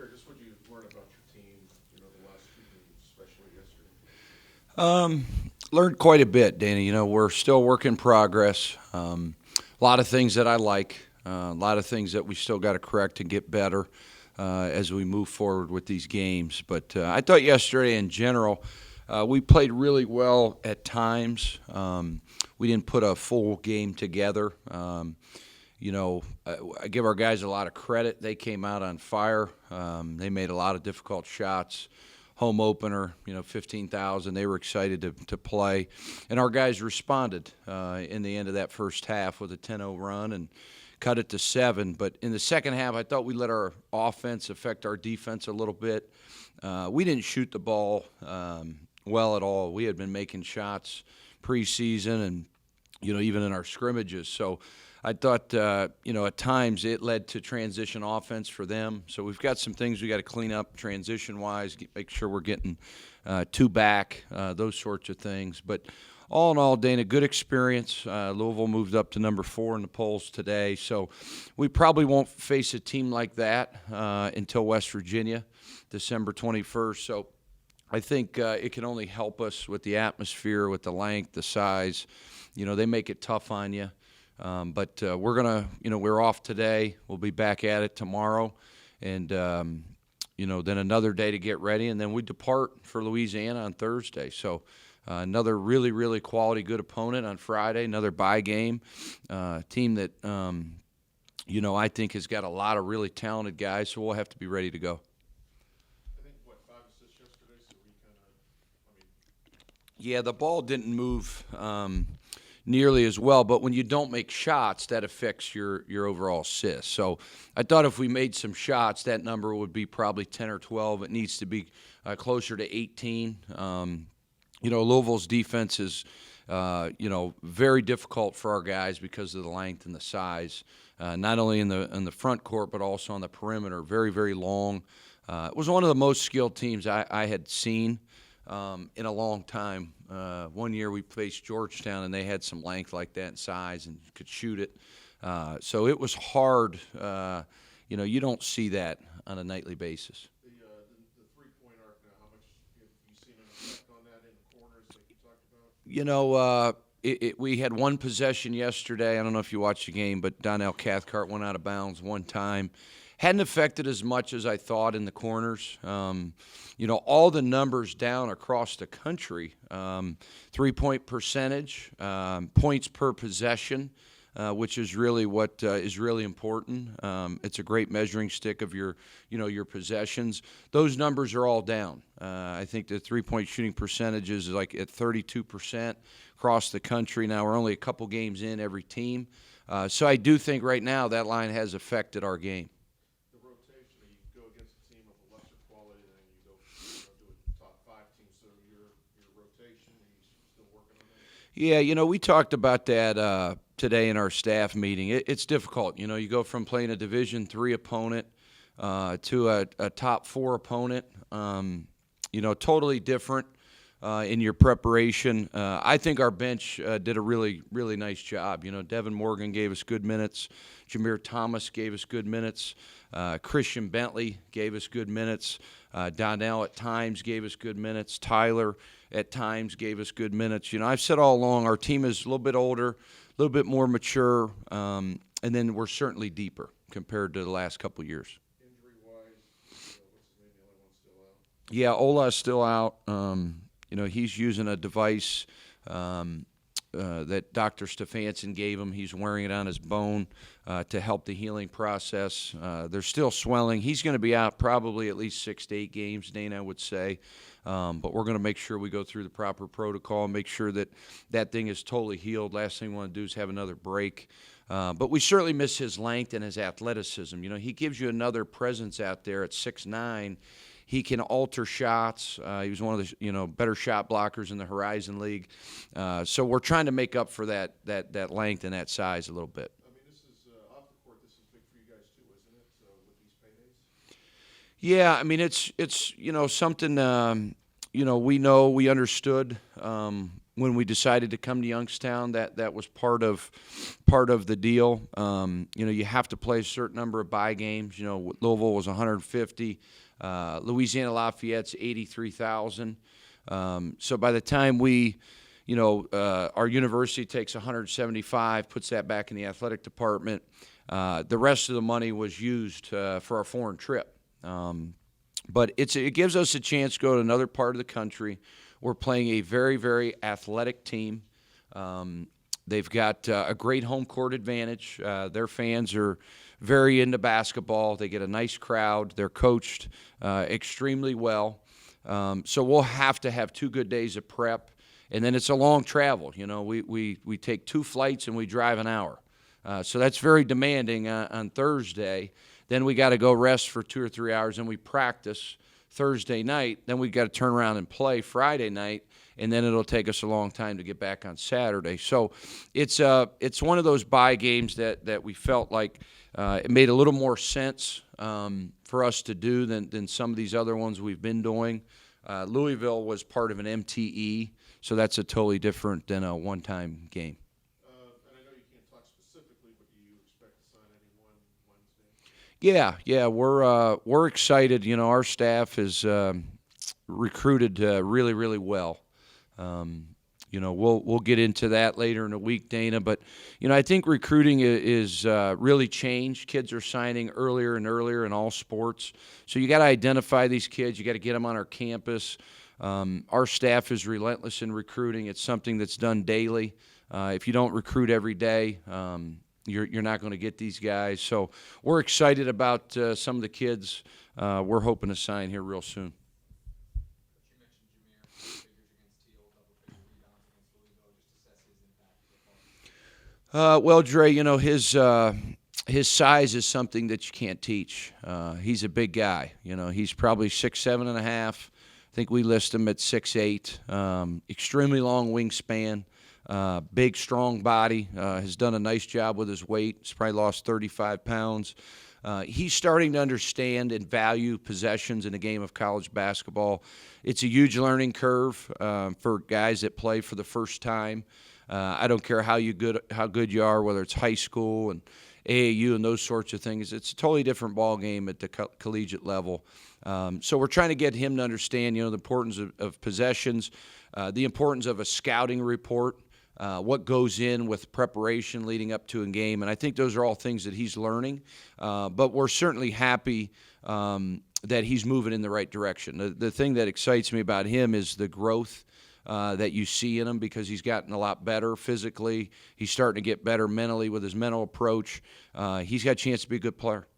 Jerrod, just what you learned about your team, the last two games, especially yesterday. Learned quite a bit, Dana. We're still work in progress. A lot of things that I like, a lot of things that we still got to correct and get better as we move forward with these games. But I thought yesterday, in general, we played really well at times. We didn't put a full game together. I give our guys a lot of credit. They came out on fire. They made a lot of difficult shots. Home opener, 15,000. They were excited to play. And our guys responded in the end of that first half with a 10-0 run and cut it to 7. But in the second half, I thought we let our offense affect our defense a little bit. We didn't shoot the ball well at all. We had been making shots preseason and, even in our scrimmages. So I thought, at times it led to transition offense for them. So we've got some things we got to clean up transition-wise, make sure we're getting two back, those sorts of things. But all in all, Dana, good experience. Louisville moved up to number 4 in the polls today. So we probably won't face a team like that until West Virginia, December 21st. So I think it can only help us with the atmosphere, with the length, the size. They make it tough on you. But we're going to, we're off today. We'll be back at it tomorrow. And, then another day to get ready. And then we depart for Louisiana on Thursday. So another really, really quality, good opponent on Friday, another bye game. Team that, I think has got a lot of really talented guys. So we'll have to be ready to go. I think, 5 assists yesterday, so we kind of, Yeah, the ball didn't move nearly as well, but when you don't make shots, that affects your overall assists. So I thought if we made some shots, that number would be probably 10 or 12. It needs to be closer to 18. Louisville's defense is, very difficult for our guys because of the length and the size, not only in the front court but also on the perimeter. Very, very long. It was one of the most skilled teams I had seen in a long time. One year we faced Georgetown, and they had some length like that and size and could shoot it. So it was hard. You don't see that on a nightly basis. the three-point arc now, how much have you seen an effect on that in the corners that you talked about? We had one possession yesterday. I don't know if you watched the game, but Donnell Cathcart went out of bounds one time. Hadn't affected as much as I thought in the corners. All the numbers down across the country, 3-point percentage, points per possession, which is really what is really important. It's a great measuring stick of your possessions. Those numbers are all down. I think the 3-point shooting percentage is like at 32% across the country. Now we're only a couple games in every team. So I do think right now that line has affected our game. You go against a team of a lesser quality, and then you go to a top 5 team. So your rotation, are you still working on that? Yeah, we talked about that today in our staff meeting. It's difficult. You go from playing a Division III opponent to a top 4 opponent. Totally different in your preparation. I think our bench did a really, really nice job. Devin Morgan gave us good minutes. Jameer Thomas gave us good minutes. Christian Bentley gave us good minutes. Donnell at times gave us good minutes. Tyler at times gave us good minutes. I've said all along our team is a little bit older, a little bit more mature, and then we're certainly deeper compared to the last couple of years. Injury-wise, what's the name? The other one's still out. Yeah, Ola's still out. He's using a device that Dr. Stefanson gave him. He's wearing it on his bone to help the healing process. There's still swelling. He's going to be out probably at least 6 to 8 games, Dana, I would say. But we're going to make sure we go through the proper protocol, make sure that thing is totally healed. Last thing we want to do is have another break. But we certainly miss his length and his athleticism. He gives you another presence out there at 6'9". He can alter shots. He was one of the better shot blockers in the Horizon League. So we're trying to make up for that length and that size a little bit. I mean, this is off the court. This is big for you guys too, isn't it? With these paydays. Yeah, I mean it's something we understood when we decided to come to Youngstown. That was part of the deal. You have to play a certain number of bye games. Louisville was 150. Louisiana Lafayette's 83,000. So by the time our university takes 175, puts that back in the athletic department. The rest of the money was used for our foreign trip. But it gives us a chance to go to another part of the country. We're playing a very, very athletic team. They've got a great home court advantage. Their fans are very into basketball. They get a nice crowd. They're coached extremely well. So we'll have to have 2 good days of prep. And then it's a long travel. We take 2 flights and we drive an hour. So that's very demanding on Thursday. Then we got to go rest for 2 or 3 hours, and we practice Thursday night. Then we got to turn around and play Friday night, and then it'll take us a long time to get back on Saturday. So it's one of those bye games that we felt like it made a little more sense for us to do than some of these other ones we've been doing. Louisville was part of an MTE, so that's a totally different than a one-time game. And I know you can't talk specifically, but do you expect to sign anyone Wednesday? Yeah, we're excited. Our staff is recruited really, really well. We'll get into that later in the week, Dana. But I think recruiting is really changed. Kids are signing earlier and earlier in all sports, so you got to identify these kids. You got to get them on our campus. Our staff is relentless in recruiting. It's something that's done daily. If you don't recruit every day, you're not going to get these guys. So we're excited about some of the kids we're hoping to sign here real soon. You mentioned Jameer, figures against Teal, double-figure rebounds against Louisville. Just assess his impact so far. Well, Dre, his size is something that you can't teach. He's a big guy. He's probably 6'7" and a half. I think we list him at 6'8". Extremely long wingspan. Big, strong body. Has done a nice job with his weight. He's probably lost 35 pounds. He's starting to understand and value possessions in the game of college basketball. It's a huge learning curve for guys that play for the first time. I don't care how good you are, whether it's high school and AAU and those sorts of things. It's a totally different ball game at the collegiate level. So we're trying to get him to understand, the importance of possessions, the importance of a scouting report, what goes in with preparation leading up to a game. And I think those are all things that he's learning. But we're certainly happy that he's moving in the right direction. The thing that excites me about him is the growth that you see in him, because he's gotten a lot better physically. He's starting to get better mentally with his mental approach. He's got a chance to be a good player.